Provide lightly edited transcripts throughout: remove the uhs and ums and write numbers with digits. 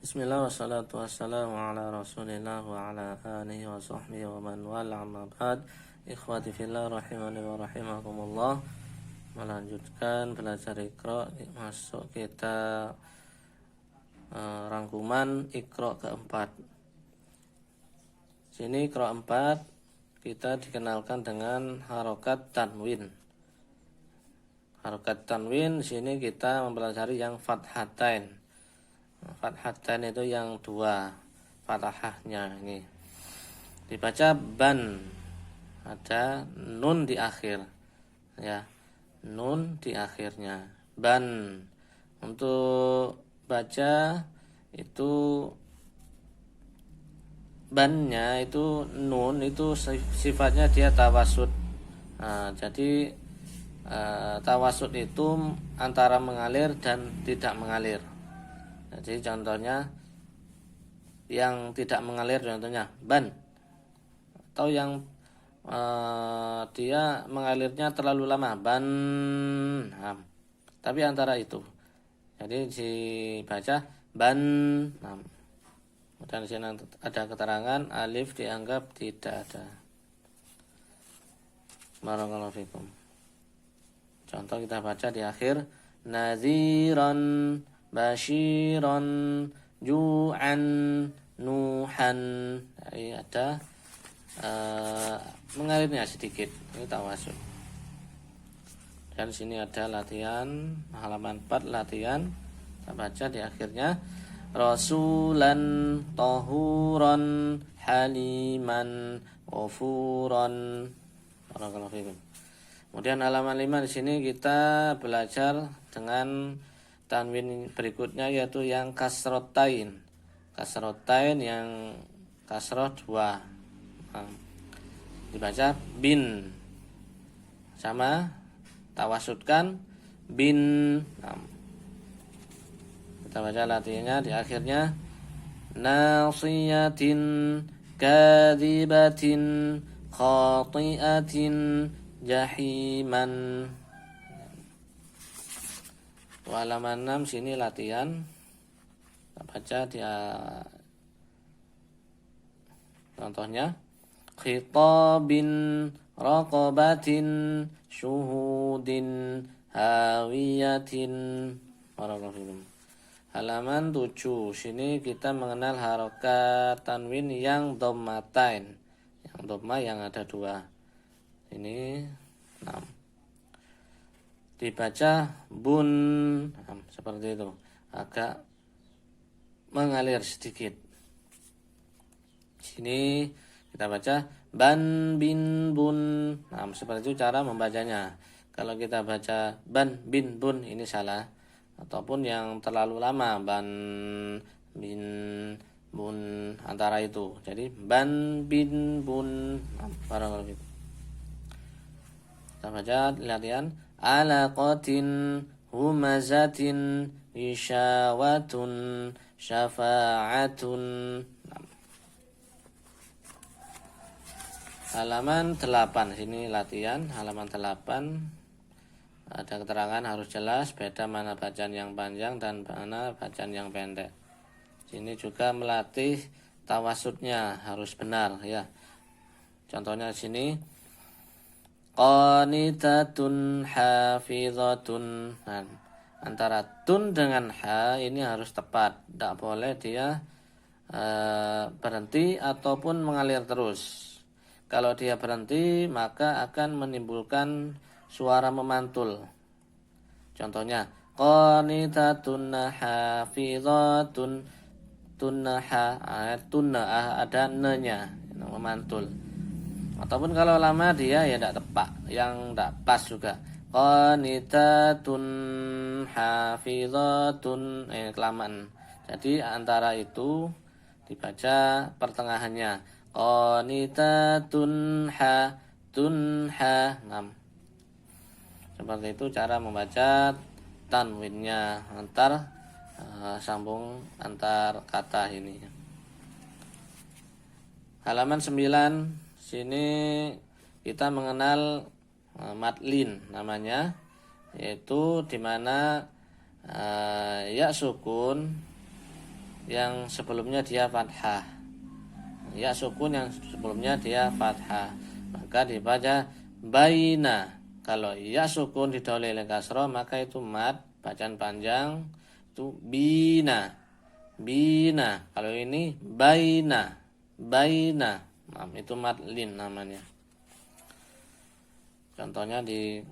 Bismillah wassalatu wassalamu ala rasulillah wa ala alihi wa sahbihi wa man wala amma ba'd. Ikhwati fillah rahimani wa rahimakumullah. Melanjutkan belajar Iqra, masuk kita rangkuman Iqra keempat. Sini Iqra 4 kita dikenalkan dengan harokat tanwin. Harokat tanwin sini kita mempelajari yang fathatain. Fathatain itu yang dua fathahnya ini. Dibaca ban, ada nun di akhir. Ya, nun di akhirnya. Ban. Untuk baca itu bannya itu nun itu sifatnya dia tawasud. Nah, jadi tawasud itu antara mengalir dan tidak mengalir. Jadi contohnya yang tidak mengalir contohnya ban, atau yang dia mengalirnya terlalu lama ban, tapi antara itu. Jadi dibaca ban. Dan di sini ada keterangan alif dianggap tidak ada. Barakallahu fikum. Contoh kita baca di akhir nadziran basyiran ju'an nuhan. Jadi ada mengalirnya sedikit. Ini tawasud. Dan sini ada latihan halaman 4 latihan. Kita baca di akhirnya rasulan tahuran haliman ghafuran. Barakallahu fikum. Kemudian halaman 5 di sini kita belajar dengan tanwin berikutnya yaitu yang kasrotain. Kasrotain yang kasroh 2. Dibaca bin. Sama tawasudkan bin. Kita baca latihannya di akhirnya nasiyatin kadzibatin khati'atin jahiman. Halaman 6 sini latihan. Kita baca dia contohnya khitabin raqabatin syuhudin hawiyatin. Halaman 7 sini kita mengenal harokat tanwin yang dhammatain. Yang dhamma yang ada 2. Ini 6. Dibaca bun, seperti itu, agak mengalir sedikit. Sini kita baca ban bin bun. Seperti itu cara membacanya. Kalau kita baca ban bin bun ini salah, ataupun yang terlalu lama ban bin bun antara itu. Jadi ban bin bun. Barangkali kita baca latihan alaqatin humazatin isyawatun syafa'atun. Halaman 8 sini latihan halaman 8 ada keterangan harus jelas beda mana bacaan yang panjang dan mana bacaan yang pendek. Sini juga melatih tawasudnya harus benar ya. Contohnya di sini qanitatun hafizatun. Antara tun dengan ha ini harus tepat. Tidak boleh dia berhenti ataupun mengalir terus. Kalau dia berhenti maka akan menimbulkan suara memantul. Contohnya qanitatun hafizatun tunha. Tunna ada ne-nya memantul. Ataupun kalau lama dia ya tidak tepat, yang tidak pas juga. Qanitatun hafizatun kelamaan. Jadi antara itu dibaca pertengahannya. Qanitatun tunha. Seperti itu cara membaca tanwinnya antar sambung antar kata ini. Halaman 9 sini kita mengenal madlin namanya, yaitu dimana ya sukun yang sebelumnya dia fathah. Ya sukun yang sebelumnya dia fathah. Maka dibaca baina. Kalau ya sukun didahului oleh kasroh maka itu mad, bacaan panjang itu bina. Bina. Kalau ini baina. Baina. Nah, itu mad lin namanya. Contohnya di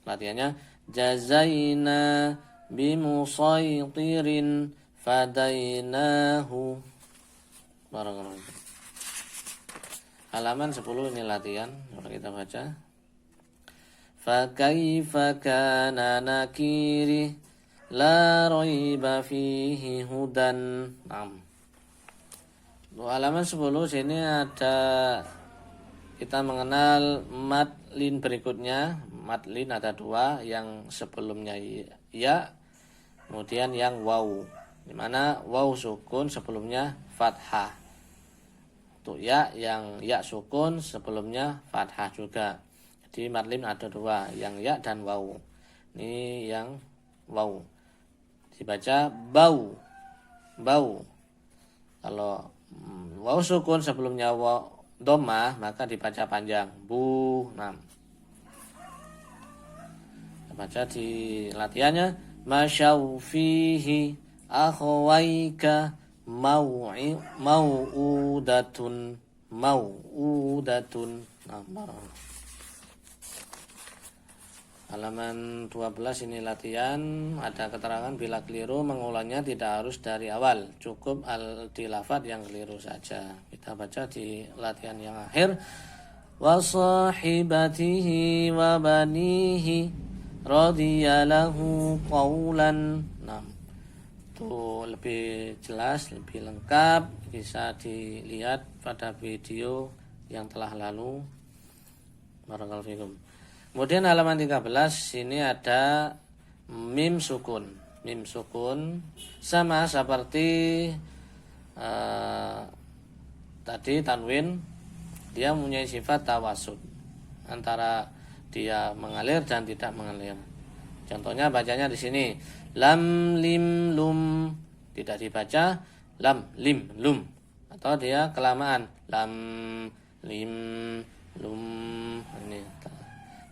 latihannya jazaina bimusaytirin fadainahu. Barakallahu. Halaman 10 ini latihan. Coba kita baca. Fa kaifa kana nakiri la raiba fihi hudan. Halaman 10 sini ada kita mengenal mad lin berikutnya. Mad lin ada dua, yang sebelumnya ya, kemudian yang waw. Di mana waw sukun sebelumnya fathah. Untuk ya, yang ya sukun sebelumnya fathah juga. Jadi mad lin ada dua, yang ya dan waw. Ini yang waw. Dibaca bau. Bau. Kalau waw sukun sebelumnya waw dhammah maka dibaca panjang. Bu. Nah. Kita baca di latihannya masyau fihi akhawaika mau'udatun. Nah, halaman 12 ini latihan. Ada keterangan bila keliru mengulangnya tidak harus dari awal, cukup di lafadz yang keliru saja. Kita baca di latihan yang akhir. Wa sahibatihi wa banihi radiyalahu qawlan. Nah, itu lebih jelas, lebih lengkap bisa dilihat pada video yang telah lalu. Barakallahu fikum. Kemudian halaman 13 sini ada mim sukun. Mim sukun sama seperti tadi tanwin, dia mempunyai sifat tawasud antara dia mengalir dan tidak mengalir. Contohnya bacanya di sini lam lim lum, tidak dibaca lam lim lum, atau dia kelamaan lam lim lum. Ini.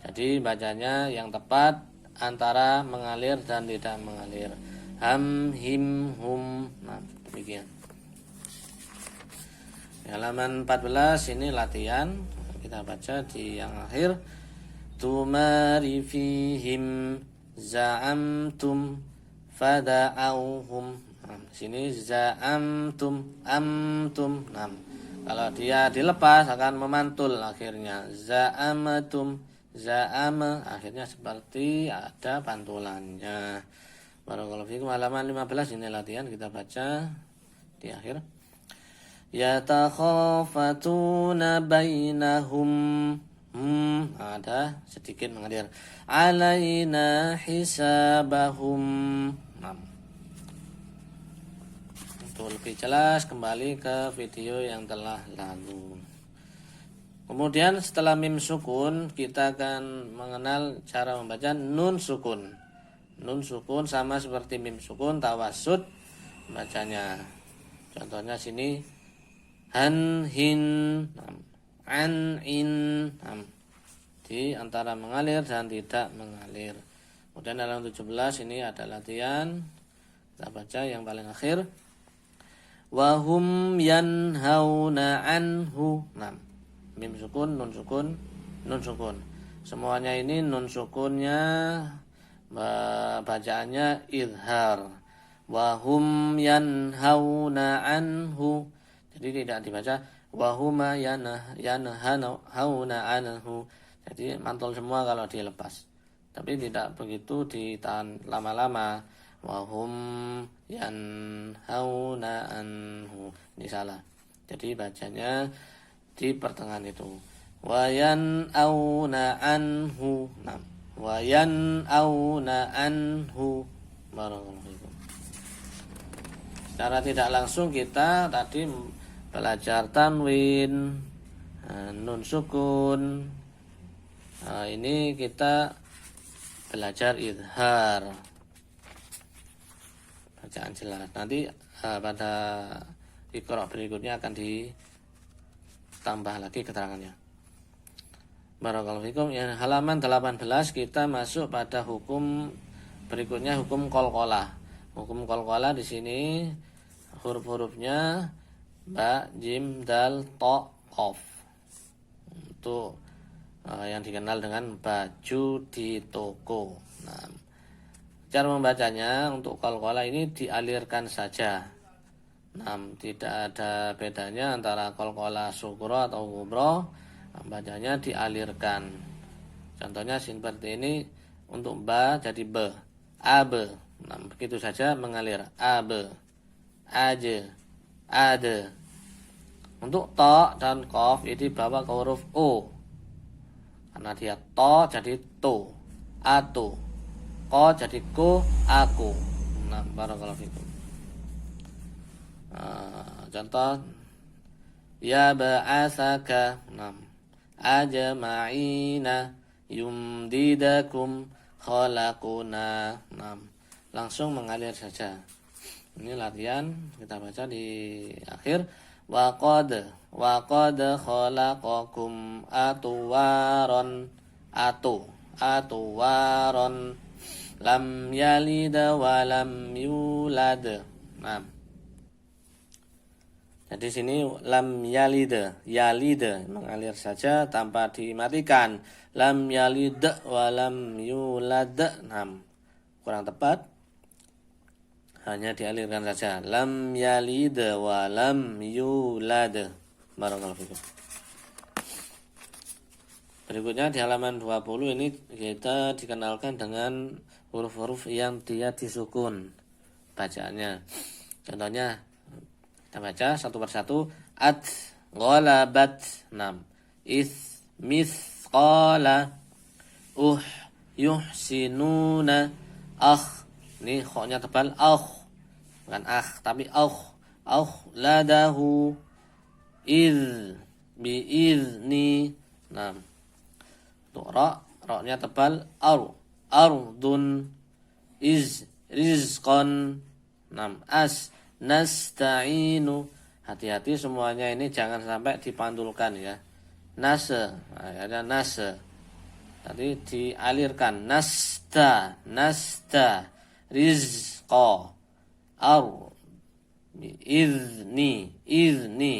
Jadi bacanya yang tepat antara mengalir dan tidak mengalir. Ham him hum. Nah, demikian. Halaman 14 ini latihan. Kita baca di yang akhir. Tumari fihim za'amtum fada'auhum. Nah, sini za'amtum amtum. Nah, kalau dia dilepas akan memantul akhirnya. Za'amatum za'ama, akhirnya seperti ada pantulannya. Barakallahu fikum. Halaman 15 ini latihan, kita baca di akhir. Yatakhafatuna bainahum. Ada sedikit mengalir. Alaina hisabahum. Untuk lebih jelas kembali ke video yang telah lalu. Kemudian setelah mim sukun kita akan mengenal cara membaca nun sukun. Nun sukun sama seperti mim sukun, tawasud bacanya. Contohnya sini han hin an in. Di antara mengalir dan tidak mengalir. Kemudian dalam 17 ini ada latihan. Kita baca yang paling akhir. Wahum yanhauna anhu. Mim sukun, nun sukun, nun sukun. Semuanya ini nun sukunnya bacaannya idhar. Wahum yanhauna anhu. Jadi tidak dibaca wahuma yanhauna anhu. Jadi mantul semua kalau dilepas. Tapi tidak begitu ditahan lama-lama. Wahum yanhauna anhu. Ini salah. Jadi bacanya di pertengahan itu. Wayan auna anhu. Wayan auna anhu. Barakallahu fikum. Secara tidak langsung kita tadi belajar tanwin, nun sukun. Ini kita belajar idhar. bacaan jelas. Nanti pada Iqra berikutnya akan ditambah lagi keterangannya. Barakallahu fikum. Ya, halaman 18 kita masuk pada hukum berikutnya, hukum qalqalah. Hukum qalqalah di sini huruf-hurufnya ba, jim, dal, ta, qaf. Untuk yang dikenal dengan baju di toko. Nah, cara membacanya untuk qalqalah ini dialirkan saja. Nah, tidak ada bedanya antara qalqalah sughra atau kubra. Bacanya dialirkan. Contohnya seperti ini, untuk ba jadi be, abe. Nah, begitu saja mengalir, abe, aje, ade. Untuk ta dan qaf ini dibawa ke huruf o. Karena dia to jadi to, ato. Ko jadi ko, aku. Nah, barakallahu fikum. Contoh ya ba'asaka. Nah, ajma'ina yumdidakum khalaquna. Nah, langsung mengalir saja. Ini latihan kita baca di akhir. Wa qad khalaqakum atwaron, atwaron, lam yalid wa lam yulad. Nah, jadi sini lam yalid mengalir saja tanpa dimatikan. Lam yalid wa lam yulad. Nah, kurang tepat. Hanya dialirkan saja. Lam yalid wa lam yulad. Barakallahu fikum. Berikutnya di halaman 20 ini kita dikenalkan dengan huruf-huruf yang dia disukun bacaannya. Contohnya kita baca satu persatu. At, ghalabat, 6. Is, misqala, yuhsinuna, ini khoknya tebal, bukan tapi ladahu, biizni. Nah, untuk roknya tebal, ardun, rizqan. 6. Nasta'inu. Hati-hati semuanya ini jangan sampai dipantulkan ya. Ada nase. Tadi dialirkan. Nasta, rizqa, izni,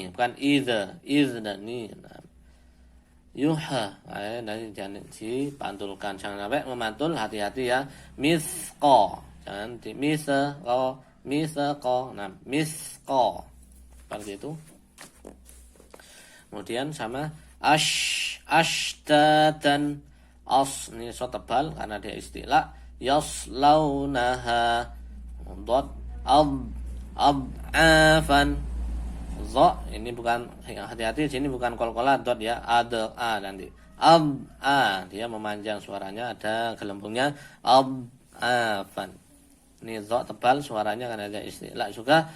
bukan izni. Yuha, jangan dipantulkan, jangan sampai memantul, hati-hati ya. Misqa, jangan di misqa, nah misqa seperti itu. Kemudian sama ashtatan, ini so tebal karena dia istilah. Yaslaunaha, dot, ab'afan, ini bukan, hati-hati sini bukan qalqalah dot ya, ada nanti. Dia memanjang suaranya, ada gelembungnya, ab'afan. Ini dha tebal suaranya karena ada istilah juga.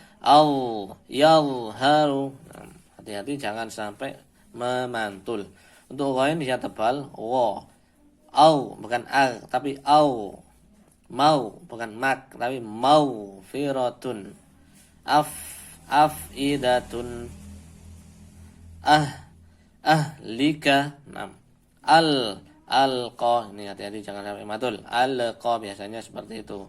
Yalharu. Nah, hati-hati jangan sampai memantul. Untuk ghain dia tebal, wa. Bukan tapi au. Mau bukan mak tapi mau. Firatun. Afidatun. Ahlika. Nah, alqa. Ini hati-hati jangan sampai mantul. Alqa biasanya seperti itu.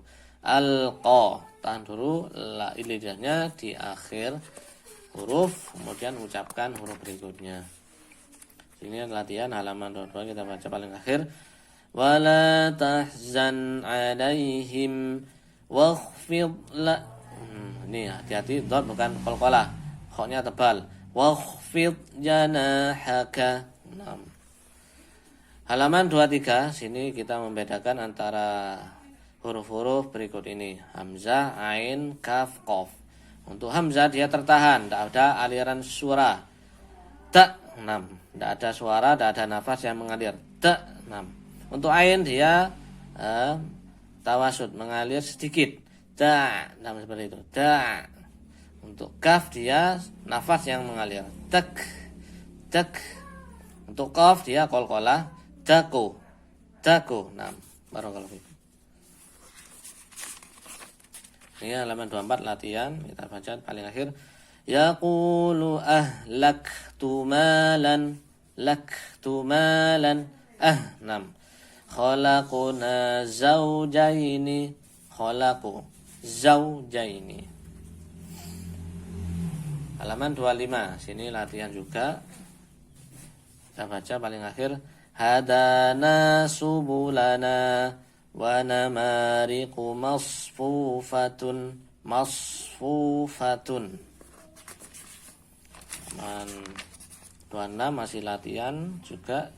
Alqa, tahan dulu lidahnya di akhir huruf, kemudian ucapkan huruf berikutnya. Ini latihan halaman 22 kita baca paling akhir. Wala tahzan alaihim wakhfid la. Ini hati-hati, dot bukan qalqalah, khoknya tebal. Wakhfid janahaka. Halaman 23 sini kita membedakan antara huruf-huruf berikut ini. Hamzah, ain, kaf, qaf. Untuk hamzah dia tertahan, tidak ada aliran suara. Ta, 6. Tidak ada suara, tidak ada nafas yang mengalir. Ta, 6. Untuk ain dia tawasud, mengalir sedikit. Ta, seperti itu. Ta. Untuk kaf dia nafas yang mengalir. Tak, tak. Untuk qaf dia qalqalah. Taku, 6. Barakallahu fikum. Ini halaman 24 latihan, kita baca paling akhir. Yaqulu ahlaktu malan, laktu malan. 6. Khalaqna zawjaini, khalaqu zawjaini. Halaman 25, sini latihan juga. Kita baca paling akhir. Hadana subulana wa namariqu masfufatun, masfufatun. Halaman 26 masih latihan juga.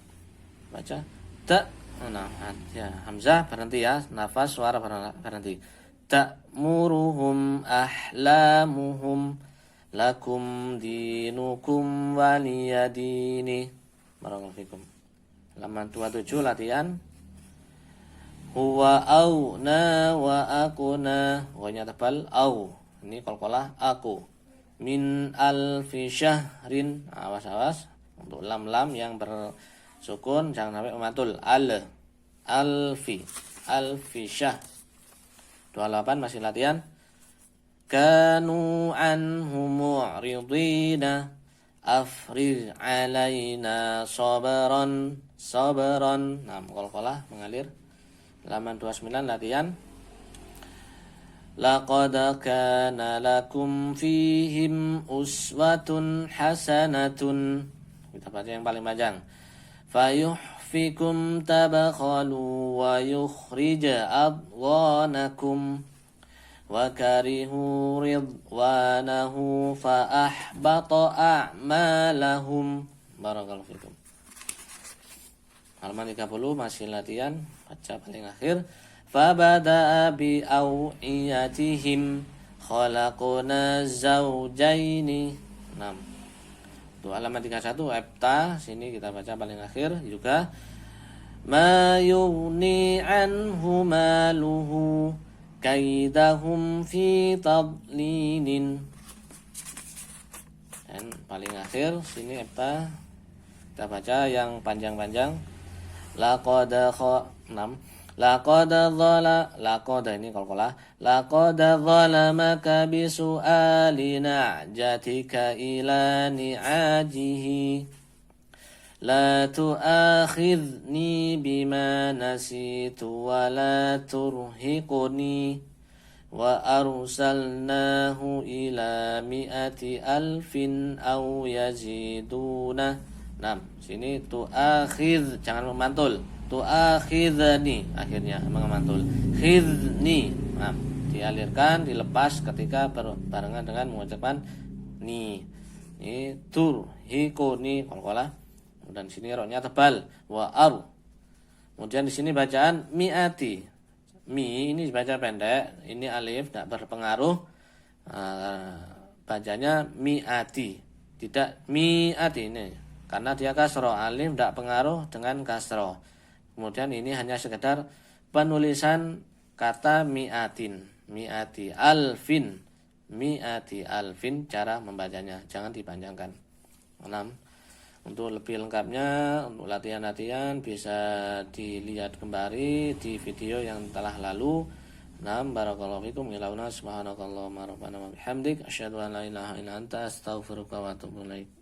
Baca ta, nah ya, hamzah berhenti ya, nafas suara berhenti. Ta'muruhum ahlamuhum lakum dinukum waliyadini. Barakallahu fikum. Halaman 27 latihan. Huwa auna wa akuna. Wanya tebal au. Ini qalqalah aku. Min alfi syahrin. Awas-awas untuk lam-lam yang bersukun jangan sampai mematul. Alfi. Alfi syah. 28 masih latihan. Kanu anhu mu'ridina. Afriz alaina sabran, sabran. Nah, qalqalah mengalir. Halaman 29 latihan. Laqad kana lakum fihim uswatun hasanatun. Kita baca yang paling panjang. Fayuhfikum tabakhalu wa yukhrij adghanakum. Wa karihu ridwanahu fa ahbata a'malahum. Barakallahu fikum. Halaman 30 masih latihan, baca paling akhir. Fa bada'a bi aw'iyatihim khalaqna zawjaini. 6. Untuk halaman 31 ebta, sini kita baca paling akhir juga. Ma yughni anhu maluhu kaidahum fi tadlinin. Dan paling akhir sini ebta kita baca yang panjang-panjang. Laqad 6. Laqad ini qalqalah. Laqad zalamaka bisu'ali na'jatika ila ni'ajihi. La tu'akhidni bima nasitu wa la turhiqni. Wa arsalnahu ila mi'ati alfin aw yaziduna. 6. Sini tu'akhidh, jangan memantul. Tu'akhidhni, akhirnya mengamantul. Khidni. Nah, dialirkan, dilepas ketika barengan dengan mengucapkan ni. Ini turhiqni qalqalah. Dan di sini roknya tebal. Wa ar. Kemudian di sini bacaan mi'ati. Mi ini dibaca pendek. Ini alif tidak berpengaruh. Bacanya mi'ati. Tidak mi'ati ini. Karena dia kasroh. Alif tidak pengaruh dengan kasroh. Kemudian ini hanya sekedar penulisan kata mi'atin. Mi'ati alfin. Mi'ati alfin cara membacanya. Jangan dipanjangkan. 6. Untuk lebih lengkapnya, untuk latihan-latihan bisa dilihat kembali di video yang telah lalu. Barakallahu fikum. Ilauna subhanakallahumma rabbana wa bihamdik asyhadu an la ilaha illa anta astaghfiruka wa atubu ilaik.